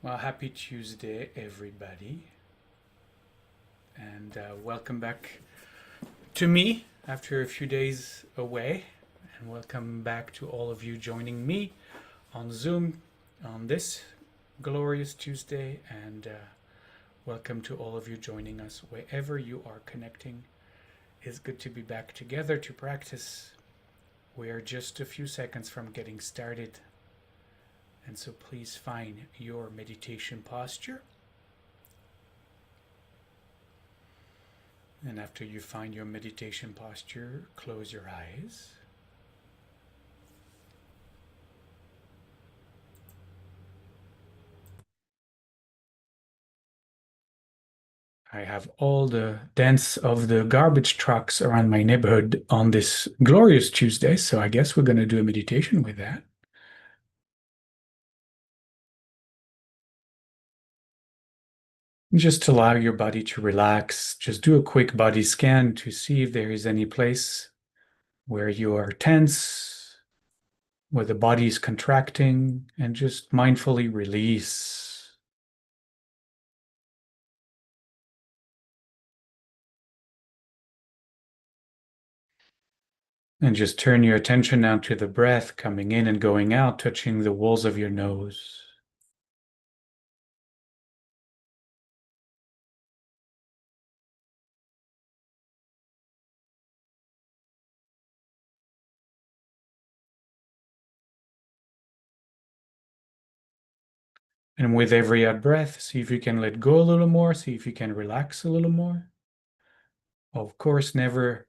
Well, happy Tuesday, everybody, and welcome back to me after a few days away, and welcome back to all of you joining me on Zoom on this glorious Tuesday, and welcome to all of you joining us wherever you are connecting. It's good to be back together to practice. We are just a few seconds from getting started, and so please find your meditation posture. And after you find your meditation posture, close your eyes. I have all the dents of the garbage trucks around my neighborhood on this glorious Tuesday, so I guess we're going to do a meditation with that. Just allow your body to relax. Just do a quick body scan to see if there is any place where you are tense, where the body is contracting, and just mindfully release. And just turn your attention now to the breath coming in and going out, touching the walls of your nose. And with every out breath, see if you can let go a little more, see if you can relax a little more. Of course, never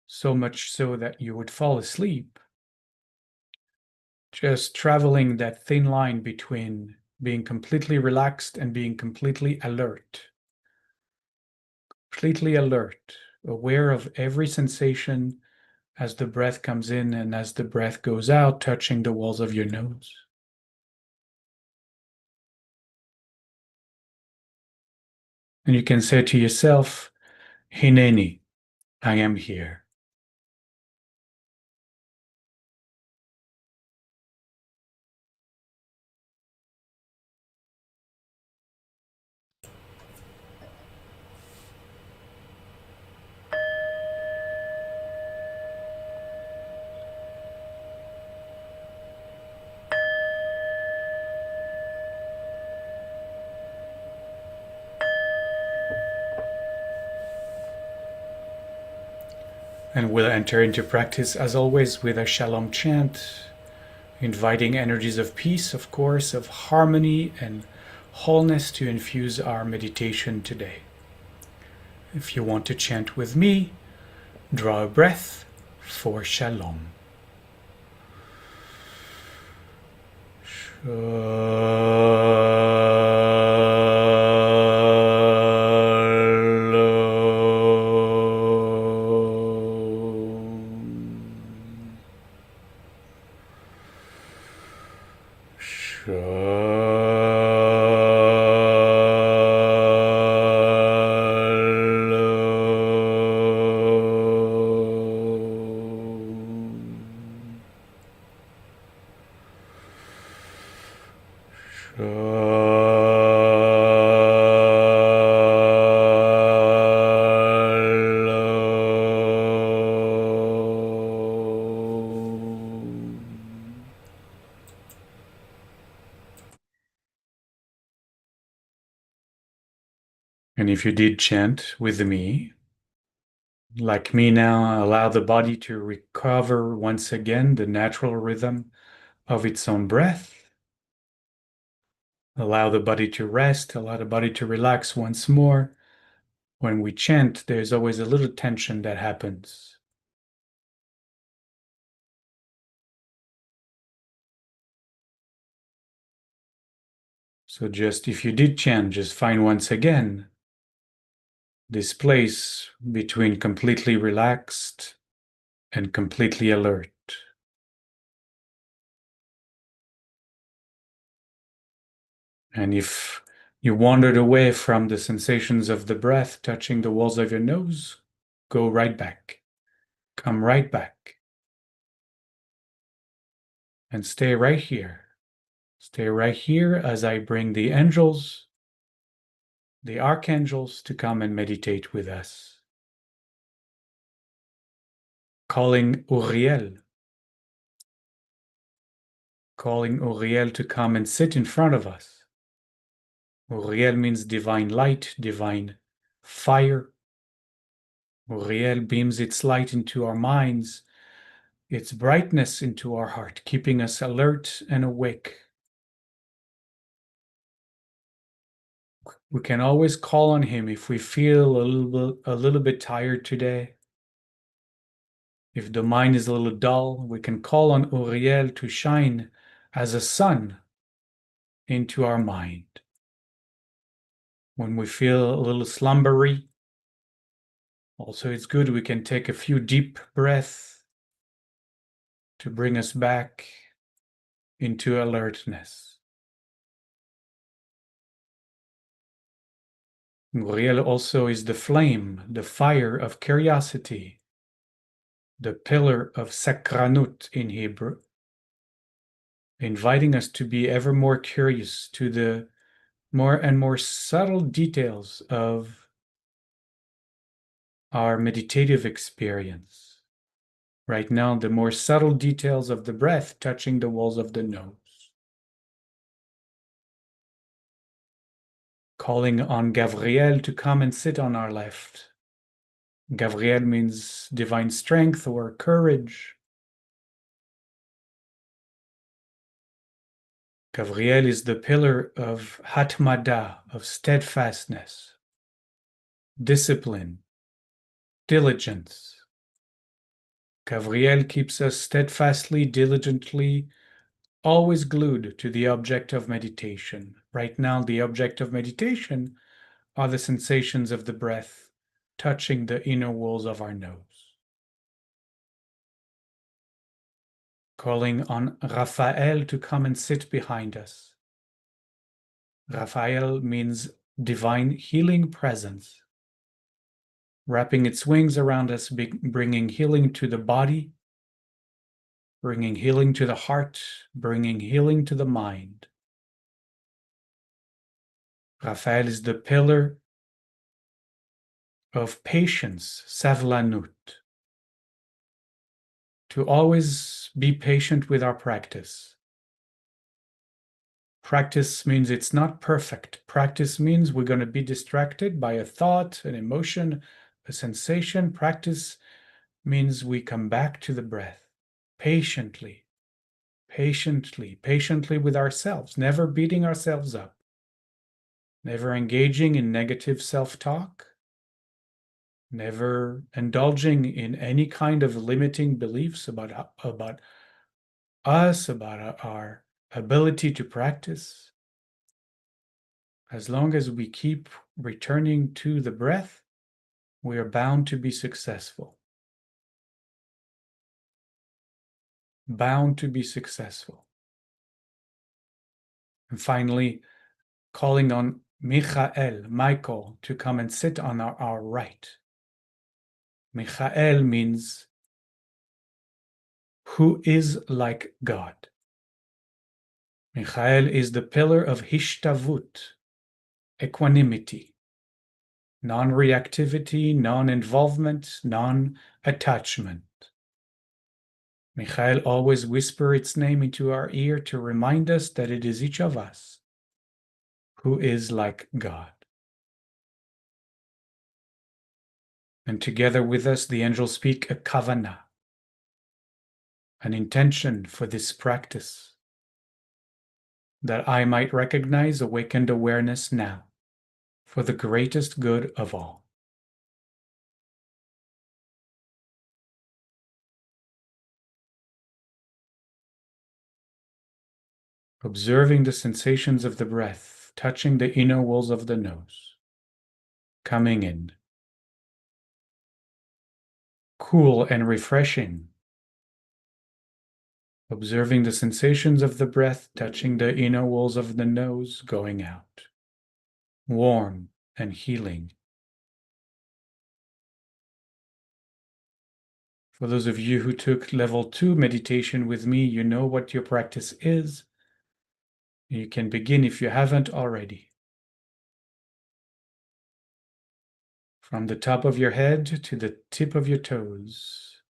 so much so that you would fall asleep. Just traveling that thin line between being completely relaxed and being completely alert. Completely alert, aware of every sensation as the breath comes in and as the breath goes out, touching the walls of your nose. And you can say to yourself, Hineni, I am here. And we'll enter into practice, as always, with a Shalom chant, inviting energies of peace, of course, of harmony and wholeness to infuse our meditation today. If you want to chant with me, draw a breath for Shalom. And if you did chant with me, like me now, allow the body to recover once again the natural rhythm of its own breath. Allow the body to rest, allow the body to relax once more. When we chant, there's always a little tension that happens. So just if you did chant, just find once again this place between completely relaxed and completely alert. And if you wandered away from the sensations of the breath touching the walls of your nose, go right back. Come right back. And stay right here. Stay right here as I bring the angels, the archangels, to come and meditate with us. Calling Uriel. Calling Uriel to come and sit in front of us. Uriel means divine light, divine fire. Uriel beams its light into our minds, its brightness into our heart, keeping us alert and awake. We can always call on him if we feel a little bit tired today. If the mind is a little dull, we can call on Uriel to shine as a sun into our mind. When we feel a little slumbery, also it's good we can take a few deep breaths to bring us back into alertness. Uriel also is the flame, the fire of curiosity, the pillar of sakranut in Hebrew, inviting us to be ever more curious to the more and more subtle details of our meditative experience. Right now, the more subtle details of the breath touching the walls of the nose. Calling on Gavriel to come and sit on our left. Gavriel means divine strength or courage. Gavriel is the pillar of Hatmada, of steadfastness, discipline, diligence. Gavriel keeps us steadfastly, diligently, always glued to the object of meditation. Right now, the object of meditation are the sensations of the breath touching the inner walls of our nose. Calling on Raphael to come and sit behind us. Raphael means divine healing presence, wrapping its wings around us, bringing healing to the body, bringing healing to the heart, bringing healing to the mind. Raphael is the pillar of patience, savlanut, to always be patient with our practice. Practice means it's not perfect. Practice means we're going to be distracted by a thought, an emotion, a sensation. Practice means we come back to the breath patiently, patiently, patiently with ourselves, never beating ourselves up, never engaging in negative self-talk, never indulging in any kind of limiting beliefs about us, about our ability to practice. As long as we keep returning to the breath, we are bound to be successful. Bound to be successful. And finally, calling on Michael, to come and sit on our right. Michael means who is like God. Michael is the pillar of hishtavut, equanimity, non-reactivity, non-involvement, non-attachment. Michael always whispers its name into our ear to remind us that it is each of us who is like God. And together with us, the angels speak a kavanah, an intention for this practice, that I might recognize awakened awareness now for the greatest good of all. Observing the sensations of the breath touching the inner walls of the nose, coming in, cool and refreshing. Observing the sensations of the breath touching the inner walls of the nose, going out, warm and healing. For those of you who took level 2 meditation with me, you know what your practice is. You can begin if you haven't already. From the top of your head to the tip of your toes.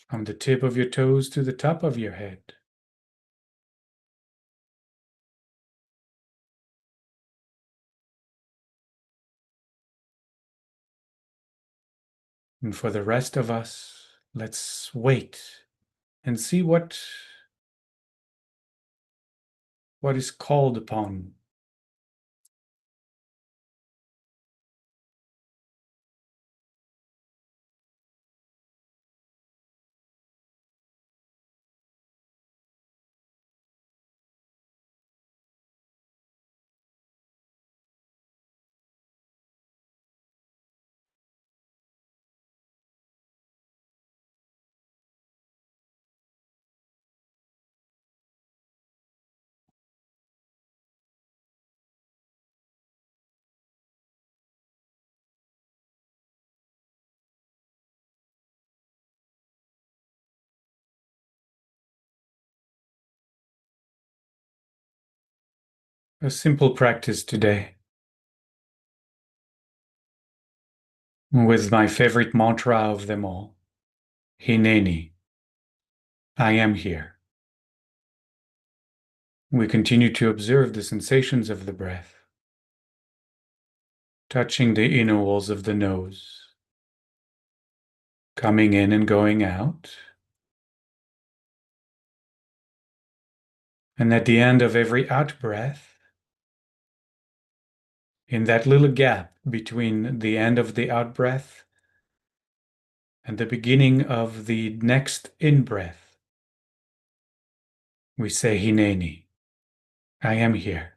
From the tip of your toes to the top of your head. And for the rest of us, let's wait and see what is called upon. A simple practice today with my favorite mantra of them all, Hineni, I am here. We continue to observe the sensations of the breath, touching the inner walls of the nose, coming in and going out. And at the end of every out-breath, in that little gap between the end of the out-breath and the beginning of the next in-breath, we say Hineni, I am here.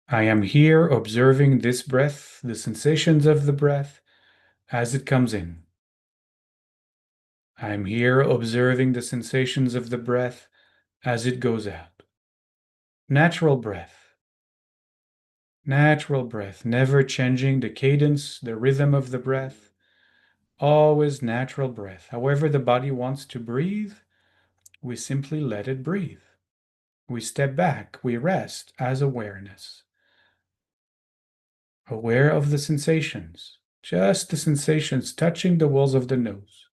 I am here observing this breath, the sensations of the breath as it comes in. I am here observing the sensations of the breath as it goes out. Natural breath. Natural breath, never changing the cadence, the rhythm of the breath. Always natural breath. However the body wants to breathe, we simply let it breathe. We step back, we rest as awareness. Aware of the sensations, just the sensations touching the walls of the nose.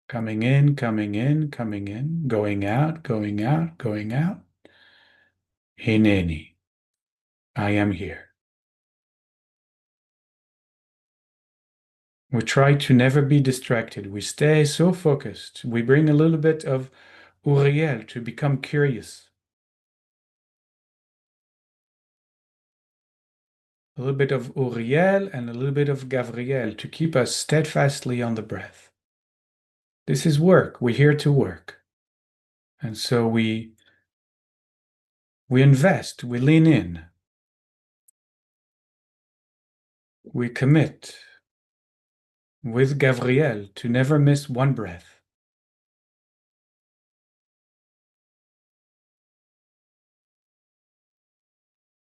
Coming in, coming in, coming in, going out, going out, going out. Hineni, I am here. We try to never be distracted. We stay so focused. We bring a little bit of Uriel to become curious. A little bit of Uriel and a little bit of Gavriel to keep us steadfastly on the breath. This is work. We're here to work. And so we invest, we lean in, we commit with Gavriel to never miss one breath.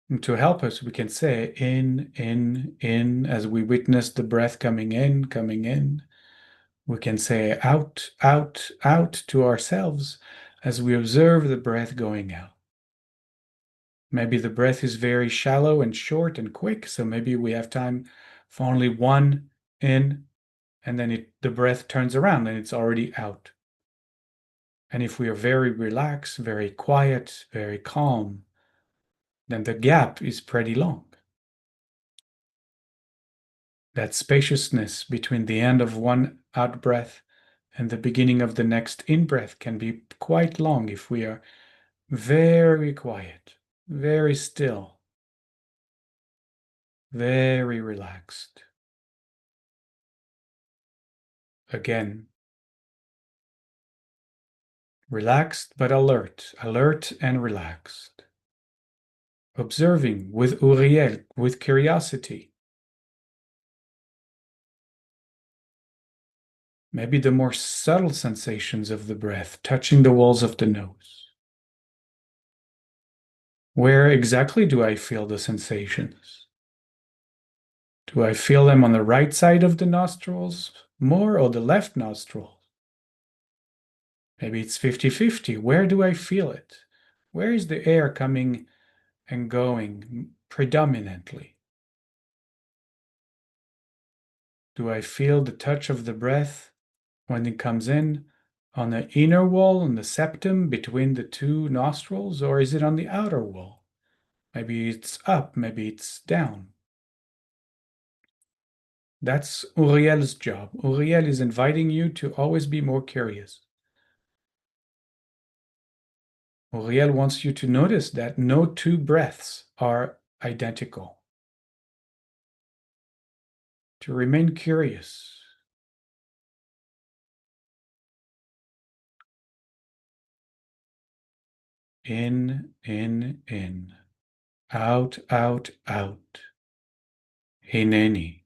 And to help us, we can say in, as we witness the breath coming in, coming in. We can say out, out, out to ourselves as we observe the breath going out. Maybe the breath is very shallow and short and quick, so maybe we have time for only one in, and then the breath turns around and it's already out. And if we are very relaxed, very quiet, very calm, then the gap is pretty long. That spaciousness between the end of one out breath and the beginning of the next in breath can be quite long if we are very quiet, very still, very relaxed. Again, relaxed but alert, alert and relaxed. Observing with Uriel, with curiosity. Maybe the more subtle sensations of the breath touching the walls of the nose. Where exactly do I feel the sensations? Do I feel them on the right side of the nostrils more or the left nostril? Maybe it's 50-50. Where do I feel it? Where is the air coming and going predominantly? Do I feel the touch of the breath when it comes in on the inner wall, on the septum between the two nostrils, or is it on the outer wall? Maybe it's up, maybe it's down. That's Uriel's job. Uriel is inviting you to always be more curious. Uriel wants you to notice that no two breaths are identical. To remain curious. In, in. Out, out, out. Hineni.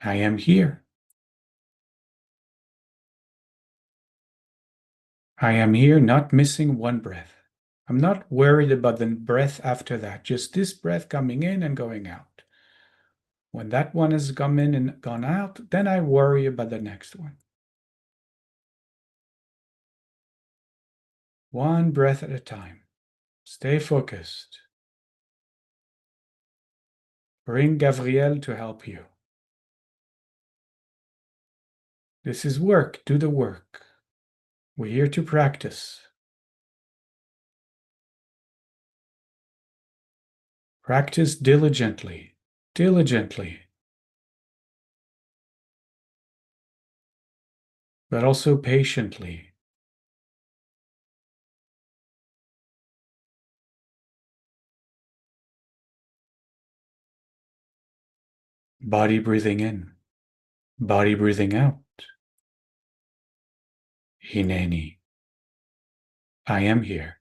I am here. I am here, not missing one breath. I'm not worried about the breath after that, just this breath coming in and going out. When that one has come in and gone out, then I worry about the next one. One breath at a time. Stay focused. Bring Gabriel to help you. This is work. Do the work. We're here to practice. Practice diligently. Diligently. But also patiently. Body breathing in. Body breathing out. Hineni. I am here.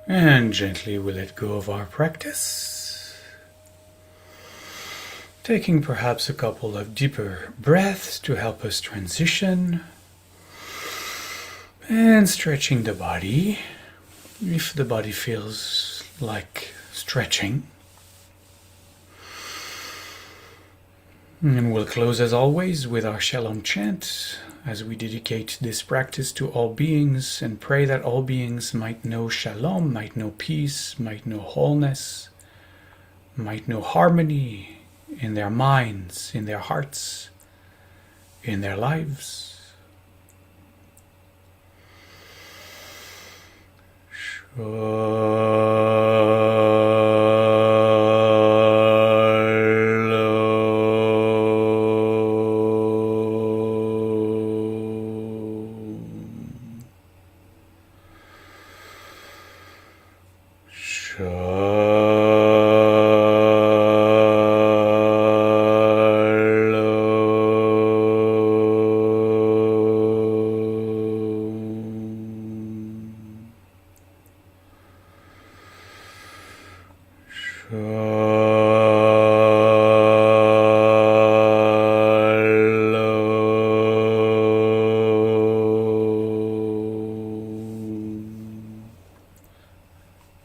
And gently we let go of our practice, taking perhaps a couple of deeper breaths to help us transition, and stretching the body if the body feels like stretching. And we'll close as always with our Shalom chant as we dedicate this practice to all beings and pray that all beings might know Shalom, might know peace, might know wholeness, might know harmony in their minds, in their hearts, in their lives.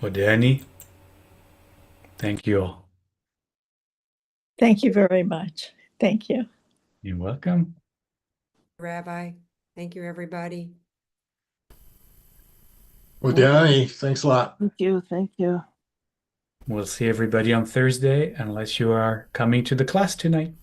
Odeni, thank you all. Thank you very much. Thank you. You're welcome. Rabbi. Thank you, everybody. Well, Danny, thanks a lot. Thank you. Thank you. We'll see everybody on Thursday unless you are coming to the class tonight.